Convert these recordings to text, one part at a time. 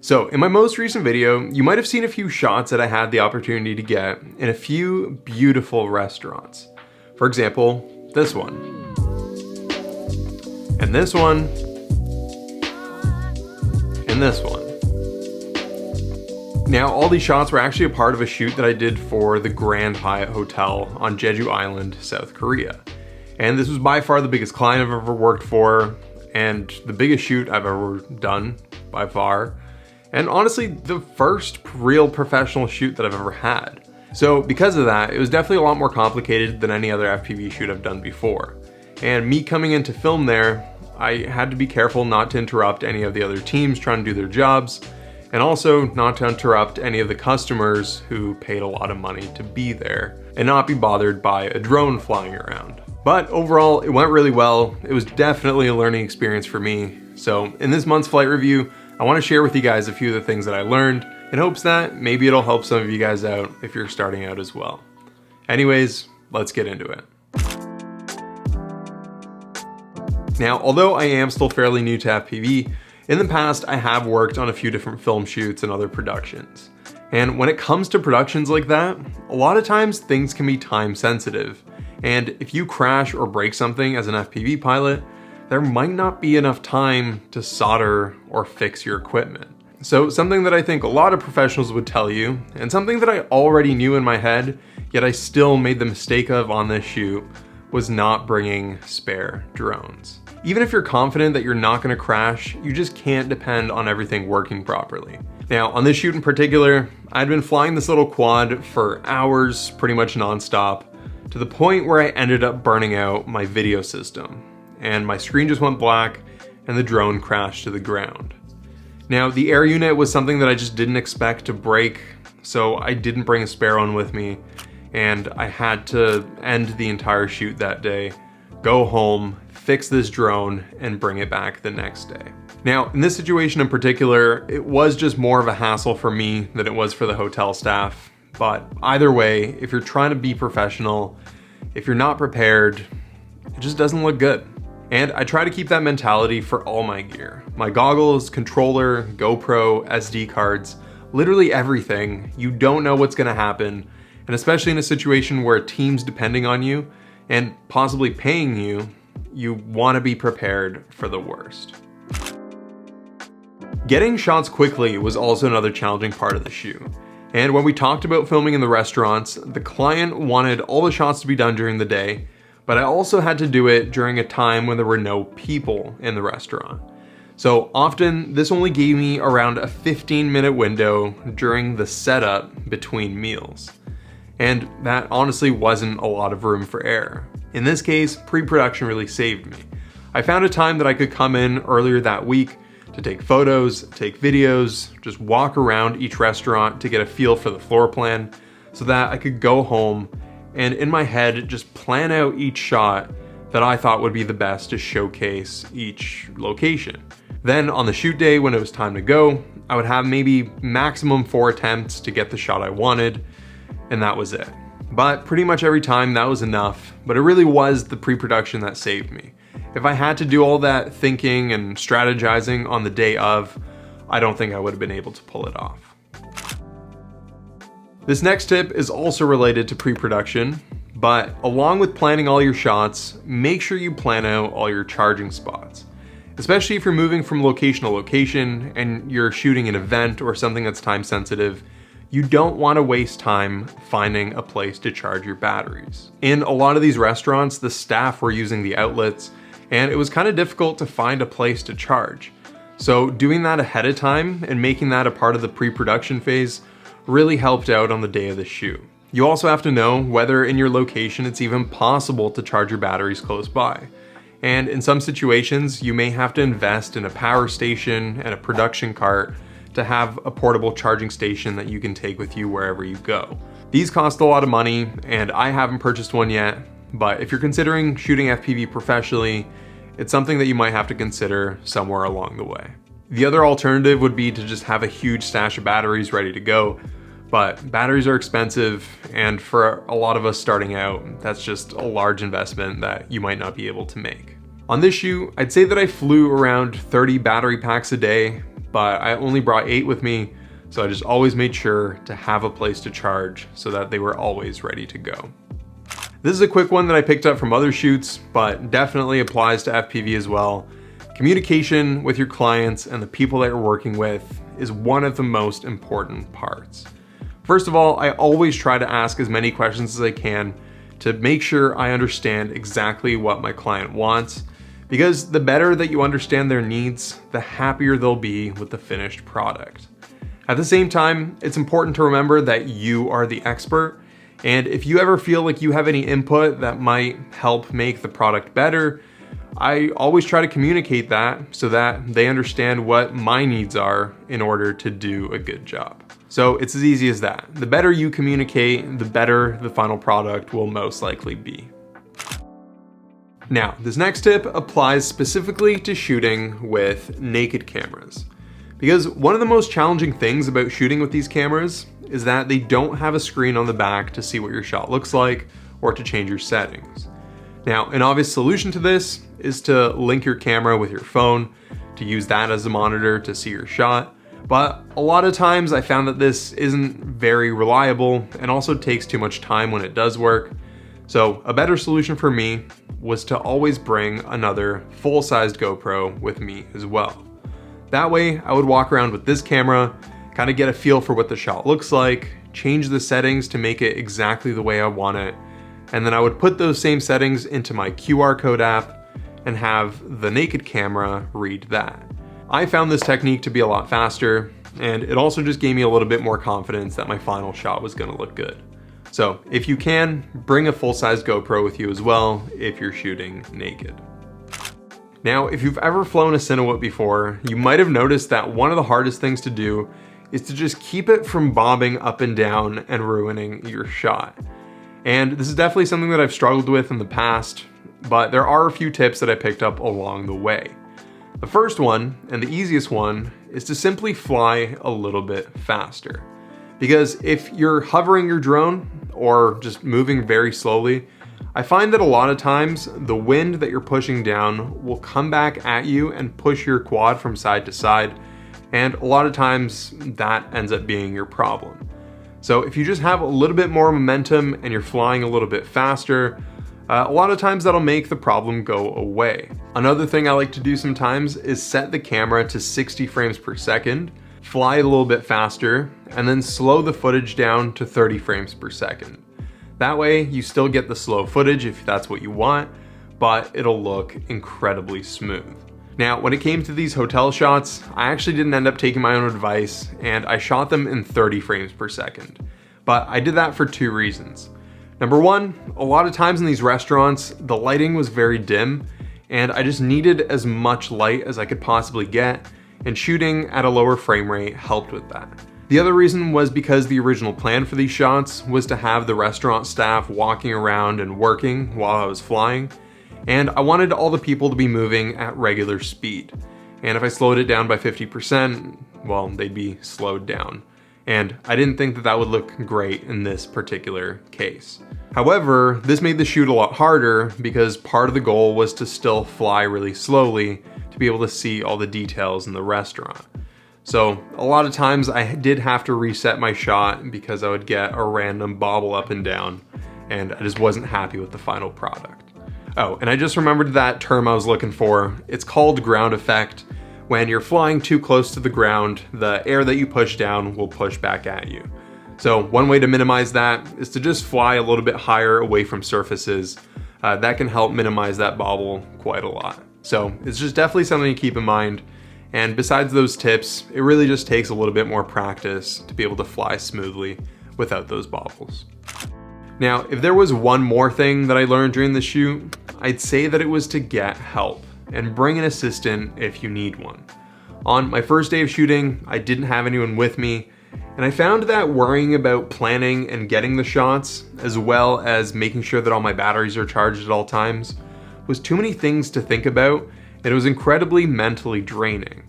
So in my most recent video, you might have seen a few shots that I had the opportunity to get in a few beautiful restaurants. For example, this one. And this one. And this one. Now, all these shots were actually a part of a shoot that I did for the Grand Hyatt Hotel on Jeju Island, South Korea. And this was by far the biggest client I've ever worked for, and the biggest shoot I've ever done, by far. And honestly, the first real professional shoot that I've ever had. So because of that, it was definitely a lot more complicated than any other FPV shoot I've done before. And me coming in to film there, I had to be careful not to interrupt any of the other teams trying to do their jobs, and also not to interrupt any of the customers who paid a lot of money to be there and not be bothered by a drone flying around. But overall, it went really well. It was definitely a learning experience for me. So in this month's flight review, I want to share with you guys a few of the things that I learned in hopes that maybe it'll help some of you guys out if you're starting out as well. Anyways, let's get into it. Now, although I am still fairly new to FPV, in the past I have worked on a few different film shoots and other productions. And when it comes to productions like that, a lot of times things can be time sensitive. And if you crash or break something as an FPV pilot, there might not be enough time to solder or fix your equipment. So something that I think a lot of professionals would tell you, and something that I already knew in my head, yet I still made the mistake of on this shoot, was not bringing spare drones. Even if you're confident that you're not gonna crash, you just can't depend on everything working properly. Now, on this shoot in particular, I'd been flying this little quad for hours, pretty much nonstop, to the point where I ended up burning out my video system, and my screen just went black and the drone crashed to the ground. Now, the air unit was something that I just didn't expect to break, so I didn't bring a spare one with me, and I had to end the entire shoot that day, go home, fix this drone, and bring it back the next day. Now, in this situation in particular, it was just more of a hassle for me than it was for the hotel staff. But either way, if you're trying to be professional, if you're not prepared, it just doesn't look good. And I try to keep that mentality for all my gear. My goggles, controller, GoPro, SD cards, literally everything. You don't know what's gonna happen. And especially in a situation where a team's depending on you and possibly paying you, you wanna be prepared for the worst. Getting shots quickly was also another challenging part of the shoot. And when we talked about filming in the restaurants, the client wanted all the shots to be done during the day, but I also had to do it during a time when there were no people in the restaurant. So often, this only gave me around a 15-minute window during the setup between meals. And that honestly wasn't a lot of room for error. In this case, pre-production really saved me. I found a time that I could come in earlier that week to take photos, take videos, just walk around each restaurant to get a feel for the floor plan so that I could go home and in my head just plan out each shot that I thought would be the best to showcase each location. Then on the shoot day when it was time to go, I would have maybe maximum 4 attempts to get the shot I wanted, and that was it. But pretty much every time that was enough, but it really was the pre-production that saved me. If I had to do all that thinking and strategizing on the day of, I don't think I would have been able to pull it off. This next tip is also related to pre-production, but along with planning all your shots, make sure you plan out all your charging spots. Especially if you're moving from location to location and you're shooting an event or something that's time sensitive, you don't want to waste time finding a place to charge your batteries. In a lot of these restaurants, the staff were using the outlets, and it was kind of difficult to find a place to charge. So doing that ahead of time and making that a part of the pre-production phase really helped out on the day of the shoot. You also have to know whether in your location it's even possible to charge your batteries close by. And in some situations, you may have to invest in a power station and a production cart to have a portable charging station that you can take with you wherever you go. These cost a lot of money, and I haven't purchased one yet, but if you're considering shooting FPV professionally, it's something that you might have to consider somewhere along the way. The other alternative would be to just have a huge stash of batteries ready to go, but batteries are expensive, and for a lot of us starting out, that's just a large investment that you might not be able to make. On this shoot, I'd say that I flew around 30 battery packs a day, but I only brought 8 with me, so I just always made sure to have a place to charge so that they were always ready to go. This is a quick one that I picked up from other shoots, but definitely applies to FPV as well. Communication with your clients and the people that you're working with is one of the most important parts. First of all, I always try to ask as many questions as I can to make sure I understand exactly what my client wants, because the better that you understand their needs, the happier they'll be with the finished product. At the same time, it's important to remember that you are the expert, and if you ever feel like you have any input that might help make the product better, I always try to communicate that so that they understand what my needs are in order to do a good job. So it's as easy as that. The better you communicate, the better the final product will most likely be. Now, this next tip applies specifically to shooting with naked cameras. Because one of the most challenging things about shooting with these cameras is that they don't have a screen on the back to see what your shot looks like or to change your settings. Now, an obvious solution to this is to link your camera with your phone, to use that as a monitor to see your shot. But a lot of times I found that this isn't very reliable and also takes too much time when it does work. So a better solution for me was to always bring another full-sized GoPro with me as well. That way I would walk around with this camera, kind of get a feel for what the shot looks like, change the settings to make it exactly the way I want it, and then I would put those same settings into my QR code app and have the naked camera read that. I found this technique to be a lot faster, and it also just gave me a little bit more confidence that my final shot was gonna look good. So if you can, bring a full-size GoPro with you as well if you're shooting naked. Now, if you've ever flown a Cinewhoop before, you might have noticed that one of the hardest things to do is to just keep it from bobbing up and down and ruining your shot. And this is definitely something that I've struggled with in the past, but there are a few tips that I picked up along the way. The first one, and the easiest one, is to simply fly a little bit faster. Because if you're hovering your drone or just moving very slowly, I find that a lot of times the wind that you're pushing down will come back at you and push your quad from side to side, and a lot of times that ends up being your problem. So if you just have a little bit more momentum and you're flying a little bit faster, a lot of times that'll make the problem go away. Another thing I like to do sometimes is set the camera to 60 frames per second, fly a little bit faster, and then slow the footage down to 30 frames per second. That way you still get the slow footage if that's what you want, but it'll look incredibly smooth. Now, when it came to these hotel shots, I actually didn't end up taking my own advice, and I shot them in 30 frames per second. But I did that for 2 reasons. Number one, a lot of times in these restaurants, the lighting was very dim, and I just needed as much light as I could possibly get, and shooting at a lower frame rate helped with that. The other reason was because the original plan for these shots was to have the restaurant staff walking around and working while I was flying, and I wanted all the people to be moving at regular speed. And if I slowed it down by 50%, well, they'd be slowed down. And I didn't think that that would look great in this particular case. However, this made the shoot a lot harder because part of the goal was to still fly really slowly to be able to see all the details in the restaurant. So a lot of times I did have to reset my shot because I would get a random bobble up and down, and I just wasn't happy with the final product. Oh, and I just remembered that term I was looking for. It's called ground effect. When you're flying too close to the ground, the air that you push down will push back at you. So one way to minimize that is to just fly a little bit higher away from surfaces. That can help minimize that bobble quite a lot. So it's just definitely something to keep in mind. And besides those tips, it really just takes a little bit more practice to be able to fly smoothly without those bobbles. Now, if there was one more thing that I learned during the shoot, I'd say that it was to get help and bring an assistant if you need one. On my first day of shooting, I didn't have anyone with me, and I found that worrying about planning and getting the shots, as well as making sure that all my batteries are charged at all times, was too many things to think about, and it was incredibly mentally draining.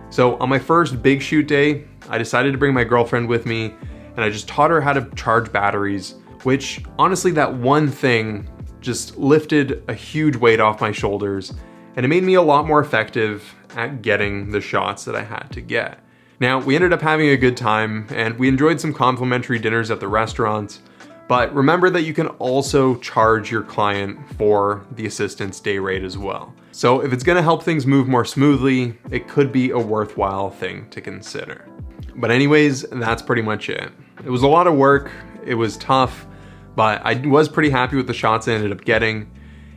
So on my first big shoot day, I decided to bring my girlfriend with me, and I just taught her how to charge batteries, which honestly, that one thing just lifted a huge weight off my shoulders and it made me a lot more effective at getting the shots that I had to get. Now, we ended up having a good time, and we enjoyed some complimentary dinners at the restaurants, but remember that you can also charge your client for the assistant's day rate as well. So if it's gonna help things move more smoothly, it could be a worthwhile thing to consider. But anyways, that's pretty much it. It was a lot of work, it was tough, but I was pretty happy with the shots I ended up getting.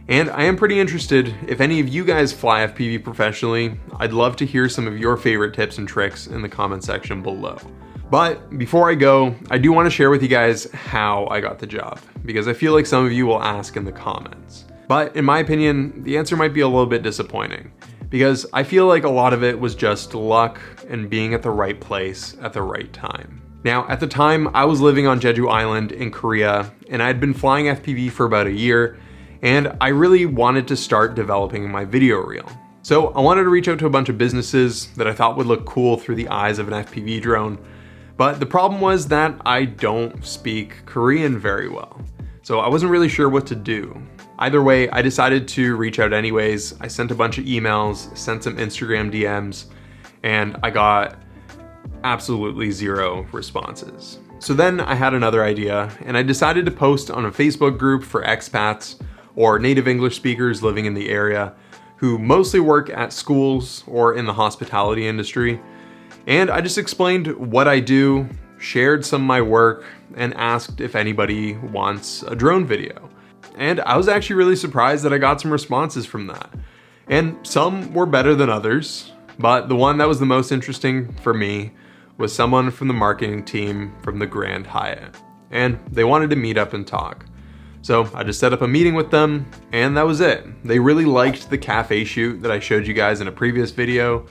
And I am pretty interested, if any of you guys fly FPV professionally, I'd love to hear some of your favorite tips and tricks in the comment section below. But before I go, I do want to share with you guys how I got the job, because I feel like some of you will ask in the comments. But in my opinion, the answer might be a little bit disappointing, because I feel like a lot of it was just luck and being at the right place at the right time. Now, at the time, I was living on Jeju Island in Korea, and I'd been flying FPV for about a year, and I really wanted to start developing my video reel. So I wanted to reach out to a bunch of businesses that I thought would look cool through the eyes of an FPV drone, but the problem was that I don't speak Korean very well. So I wasn't really sure what to do. Either way, I decided to reach out anyways. I sent a bunch of emails, sent some Instagram DMs, and I got absolutely zero responses. So then I had another idea, and I decided to post on a Facebook group for expats or native English speakers living in the area who mostly work at schools or in the hospitality industry. And I just explained what I do, shared some of my work, and asked if anybody wants a drone video. And I was actually really surprised that I got some responses from that. And some were better than others, but the one that was the most interesting for me was someone from the marketing team from the Grand Hyatt. And they wanted to meet up and talk. So I just set up a meeting with them, and that was it. They really liked the cafe shoot that I showed you guys in a previous video,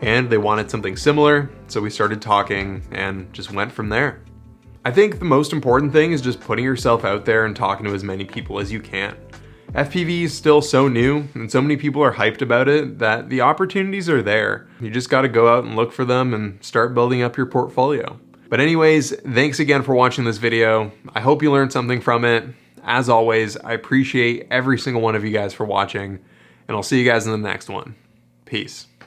and they wanted something similar, so we started talking and just went from there. I think the most important thing is just putting yourself out there and talking to as many people as you can. FPV is still so new, and so many people are hyped about it that the opportunities are there. You just gotta go out and look for them and start building up your portfolio. But anyways, thanks again for watching this video. I hope you learned something from it. As always, I appreciate every single one of you guys for watching, and I'll see you guys in the next one. Peace.